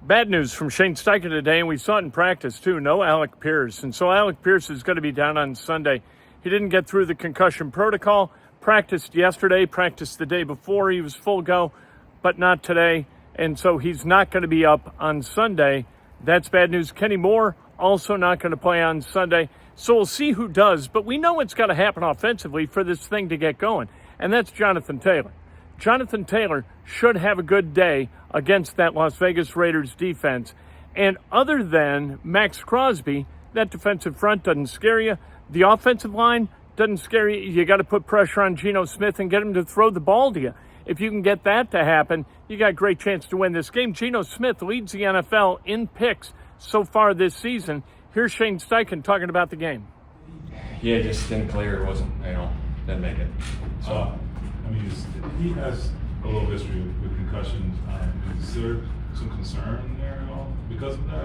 Bad news from Shane Steichen today, and we saw it in practice too. No Alec Pierce. And so Alec Pierce is going to be down on Sunday. He didn't get through the concussion protocol. Practiced yesterday, practiced the day before. He was full go, but not today. And so he's not going to be up on Sunday. That's bad news. Kenny Moore also not going to play on Sunday. So we'll see who does. But we know what's got to happen offensively for this thing to get going. And that's Jonathan Taylor. Jonathan Taylor should have a good day against that Las Vegas Raiders defense. And other than Max Crosby, that defensive front doesn't scare you. The offensive line doesn't scare you. You got to put pressure on Geno Smith and get him to throw the ball to you. If you can get that to happen, you got a great chance to win this game. Geno Smith leads the NFL in picks so far this season. Here's Shane Steichen talking about the game. Yeah, just didn't clear. It wasn't, didn't make it. So. He has a little history with concussions. Is there some concern there at all because of that?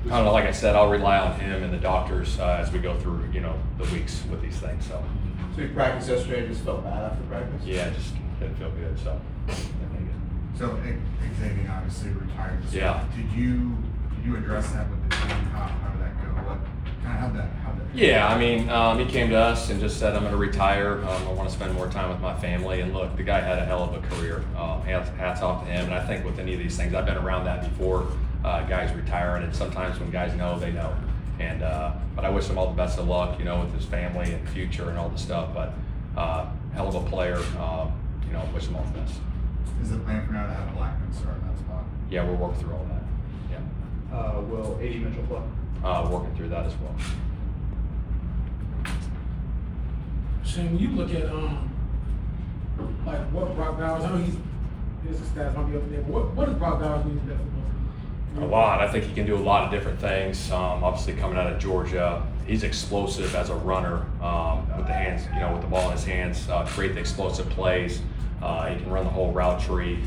I don't know. Like I said, I'll rely on him and the doctors as we go through, the weeks with these things. So you practiced yesterday, just felt bad after practice? Yeah, just didn't feel good. So didn't make it. So Xavier obviously retired. So yeah. Did you address that with the team? How did that go? How'd that Yeah, he came to us and just said, I'm going to retire. I want to spend more time with my family. And look, the guy had a hell of a career. Hats off to him. And I think with any of these things, I've been around that before, guys retiring. And sometimes when guys know, they know. And but I wish him all the best of luck, with his family and future and all the stuff. But hell of a player. Wish him all the best. Is the plan for now to have Blackman start in that spot? Yeah, we're working through all that. Yeah. Will A.D. Mitchell play? Working through that as well. Shane, when you look at what Brock Bowers, I know his stats might be up there, but what does Brock Bowers need to do? A lot. I think he can do a lot of different things. Obviously, coming out of Georgia, he's explosive as a runner with the hands, with the ball in his hands, create the explosive plays. He can run the whole route tree.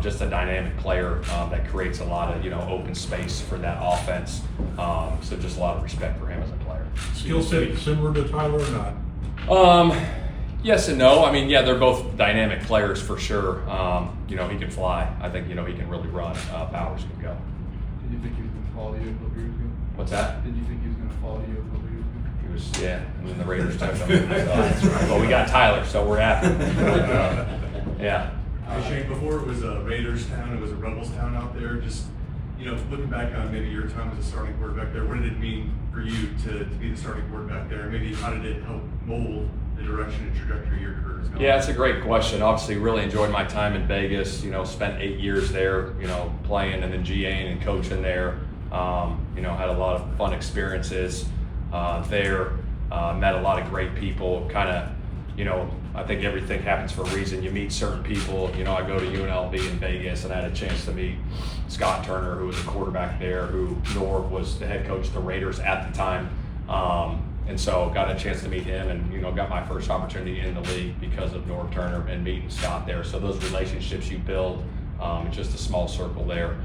Just a dynamic player that creates a lot of open space for that offense. So just a lot of respect for him as a player. Skill set similar to Tyler or not? Yes and no. They're both dynamic players for sure. He can fly. I think he can really run. Bowers can go. Did you think he was going to follow you a couple years ago? What's that? Did you think he was going to follow you a couple years ago? He was, yeah. And then the Raiders took him. But we got Tyler, so we're happy. Yeah. Shane, before it was a Raiders town, it was a Rebels town out there. Just, looking back on maybe your time as a starting quarterback there, what did it mean for you to be the starting quarterback there? Maybe how did it help mold the direction and trajectory of your career is going? Yeah, it's a great question. Obviously, really enjoyed my time in Vegas. Spent 8 years there, playing and then GAing and coaching there. Had a lot of fun experiences there. Met a lot of great people. I think everything happens for a reason. You meet certain people. I go to UNLV in Vegas and I had a chance to meet Scott Turner, who was a quarterback there, who Norv was the head coach of the Raiders at the time. And so got a chance to meet him and, got my first opportunity in the league because of Norv Turner and meeting Scott there. So those relationships you build, it's just a small circle there.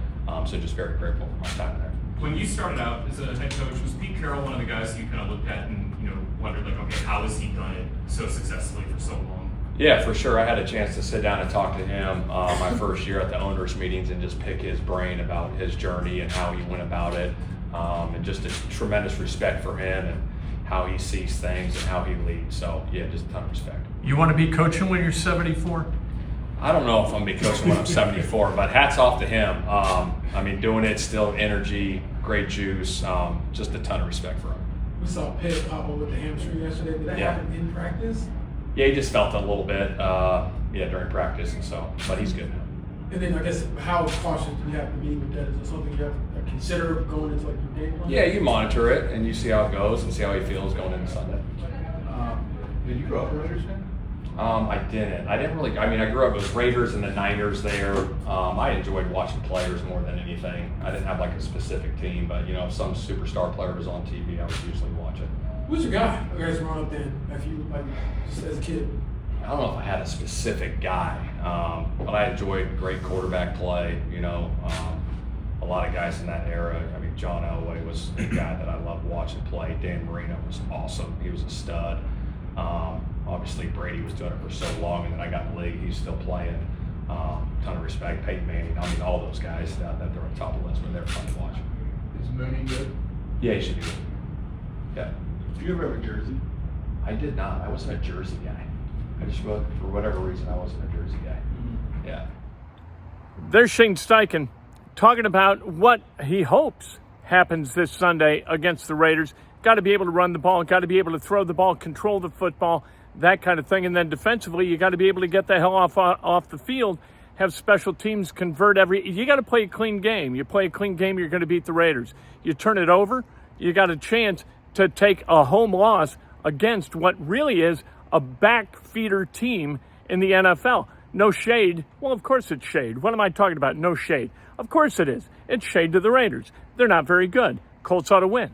So just very grateful for my time there. When you started out as a head coach, was Pete Carroll one of the guys you kind of looked at and, wondered okay, how has he done it so successfully for so long? Yeah, for sure. I had a chance to sit down and talk to him my first year at the owners' meetings and just pick his brain about his journey and how he went about it, and just a tremendous respect for him and how he sees things and how he leads. So, yeah, just a ton of respect. You want to be coaching when you're 74? I don't know if I'm going to be coaching when I'm 74, but hats off to him. Doing it, still energy, great juice, just a ton of respect for him. We saw Pitt pop up with the hamstring yesterday. Did that happen in practice? Yeah, he just felt it a little bit, during practice, and so, but he's good now. And then I guess how cautious do you have to be with that? Is it something you have to consider going into your game plan? Yeah, you monitor it and you see how it goes and see how he feels going into Sunday. Did you grow up a Raiders fan? I didn't. I grew up with Raiders and the Niners there. I enjoyed watching players more than anything. I didn't have a specific team, but if some superstar player was on TV, I would usually watch it. Who's your guy? You guys growing up then, if you just as a kid? I don't know if I had a specific guy, but I enjoyed great quarterback play. A lot of guys in that era. John Elway was a guy that I loved watching play. Dan Marino was awesome. He was a stud. Obviously, Brady was doing it for so long, and then I got in the league. He's still playing. Ton of respect. Peyton Manning, I mean, all those guys that they're on top of the list, but they're fun to watch. Is Mooney good? Yeah, he should be good. Yeah. Do you ever have a jersey? I did not. I wasn't a jersey guy. I just, for whatever reason, I wasn't a jersey guy. Yeah. There's Shane Steichen talking about what he hopes happens this Sunday against the Raiders. Got to be able to run the ball, got to be able to throw the ball, control the football, that kind of thing. And then defensively, you got to be able to get the hell off the field, have special teams convert you got to play a clean game. You play a clean game, you're going to beat the Raiders. You turn it over, you got a chance to take a home loss against what really is a back feeder team in the NFL. No shade. Well, of course it's shade. What am I talking about? No shade. Of course it is. It's shade to the Raiders. They're not very good. Colts ought to win.